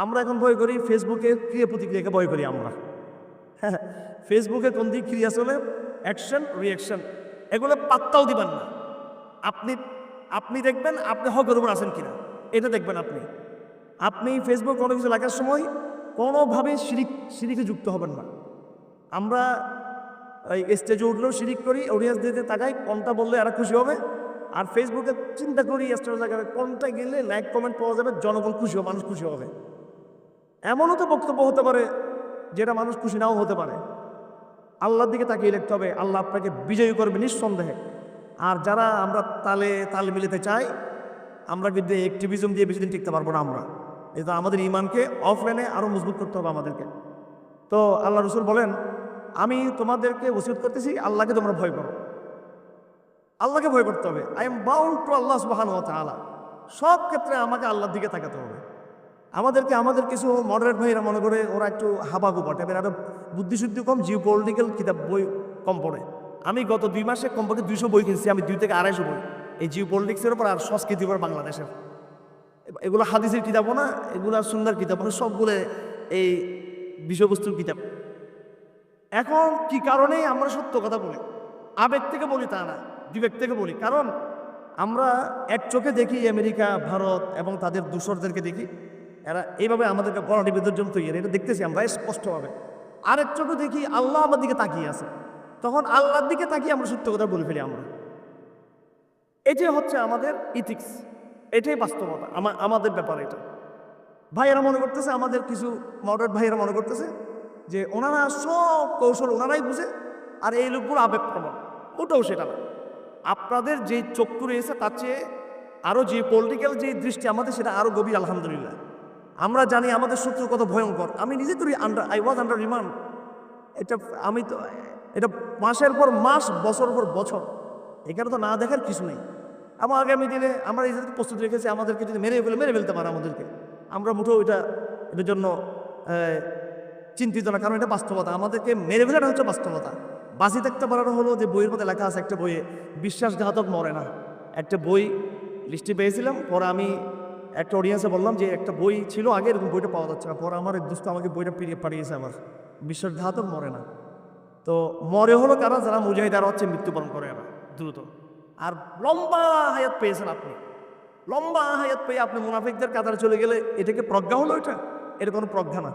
আমরা এখন ভয় করি ফেসবুকে ক্রিয়া প্রতিক্রিয়াকে ভয় করি আমরা। হ্যাঁ, ফেসবুকে কোন দিক ক্রিয়া চলে, অ্যাকশন রিয়াকশন, এগুলো পাত্তাও দিবেন না। আপনি আপনি দেখবেন আপনি হকের উপর আছেন কিনা, এটা দেখবেন আপনি। আপনি ফেসবুক কোনো কিছু লেখার সময় কোনোভাবে শিরিকে যুক্ত হবেন না। আমরা এই স্টেজে উঠলেও শিরিক করি, অডিয়েন্স দিতে তাকাই কোনটা বললে এরা খুশি হবে, আর ফেসবুকে চিন্তা করি স্টেজে জায়গায় কোনটা গেলে লাইক কমেন্ট পাওয়া যাবে, জনগণ খুশি হবে, মানুষ খুশি হবে। এমনও তো বক্তব্য হতে পারে যেটা মানুষ খুশি নাও হতে পারে। আল্লাহর দিকে তাকিয়ে লিখতে হবে, আল্লাহ আপনাকে বিজয়ী করবে নিঃসন্দেহে। আর যারা আমরা তাল মিলাতে চাই, আমরা কিন্তু অ্যাক্টিভিজম দিয়ে বেশি দিন টিকতে পারবো না। আমরা এটা আমাদের ইমানকে অফলাইনে আরও মজবুত করতে হবে আমাদেরকে। তো আল্লাহ রসুল বলেন, আমি তোমাদেরকে ওসিয়ত করতেছি আল্লাহকে তোমরা ভয় করো, আল্লাহকে ভয় করতে হবে। আই এম বাউন্ড টু আল্লাহ সুবহানাহু ওয়া তাআলা। সব ক্ষেত্রে আমাকে আল্লাহর দিকে তাকাতে হবে। আমাদের কিছু মডারেট ভাইরা মনে করে ওরা একটু হাবাগু বটে, এরা বুদ্ধিশুদ্ধি কম, জিও পলিটিক্যাল কিতাব বই কম পড়ে। আমি গত 2 মাসে কমপক্ষে 200 বই কিনছি, আমি 2 থেকে 250 বই এই জিও পলিটিক্সের উপর আর সংস্কৃতির উপর বাংলাদেশের। এগুলো হাদিসের কিতাবও না, এগুলো সুন্নাহর কিতাব না, সবগুলো এই বিষয়বস্তুর কিতাব। এখন কি কারণে আমরা সত্য কথা বলি, আবেগ থেকে বলি তা না, বিবেক থেকে বলি। কারণ আমরা এক চোখে দেখি আমেরিকা, ভারত এবং তাদের দূষরদেরকে দেখি, এরা এইভাবে আমাদেরকে গণটি বিসর্জন তৈরি, এটা দেখতেছি আমরা স্পষ্টভাবে। আরেক চোখে দেখি আল্লাহ আমার দিকে তাকিয়ে আছে, তখন আল্লাহর দিকে তাকিয়ে আমরা সত্য কথা বলে ফেলি আমরা। এটাই হচ্ছে আমাদের ইথিক্স, এটাই বাস্তবতা আমাদের ব্যাপারে। এটা ভাইয়েরা মনে করতেছে, আমাদের কিছু মডারেট ভাইয়েরা মনে করতেছে যে ওনারা সব কৌশল ওনারাই বুঝে, আর এই লোকগুলো আবেগপ্রবণ। ওটাও সেটা না। আপনাদের যে চক্ষু রয়েছে তার চেয়ে আরও যে পলিটিক্যাল যে দৃষ্টি আমাদের, সেটা আরও গভীর আলহামদুলিল্লাহ। আমরা জানি আমাদের শত্রু কত ভয়ঙ্কর। আমি নিজে তো আই ওয়াজ আন্ডার রিমান্ড। আমি তো এটা মাসের পর মাস, বছর পর বছর, এখানে তো না দেখার কিছু নেই। আমার আগামী দিনে আমরা এই প্রস্তুতি রেখেছি, আমাদেরকে যদি মেরে ফেলতে পারে আমাদেরকে, আমরা মুঠো এটার জন্য চিন্তিত না, কারণ এটা বাস্তবতা। আমাদেরকে মেরে ফেলাটা হচ্ছে বাস্তবতা। বাঁচি থাকতে পারানো হলো যে বইয়ের মধ্যে লেখা আছে একটা বইয়ে, বিশ্বাসঘাতক মরে না। একটা বই লিস্টে পেয়েছিলাম, পরে আমি একটা অডিয়েন্সে বললাম যে একটা বই ছিল আগে, এরকম বইটা পাওয়া যাচ্ছে না। পরে আমার এক দোস্ত আমাকে বইটা পাঠিয়েছে, আমার বিশ্বাসঘাতক মরে না। তো মরে হলো কারা, যারা মুজাহিদারা হচ্ছে মৃত্যুবরণ করে এরা দ্রুত। আর লম্বা হায়াত পেয়েছেন আপনি, লম্বা হায়াত পেয়ে আপনি মুনাফিকদের কাতারে চলে গেলে, এটাকে প্রজ্ঞা হলো? এটা কোনো প্রজ্ঞা না।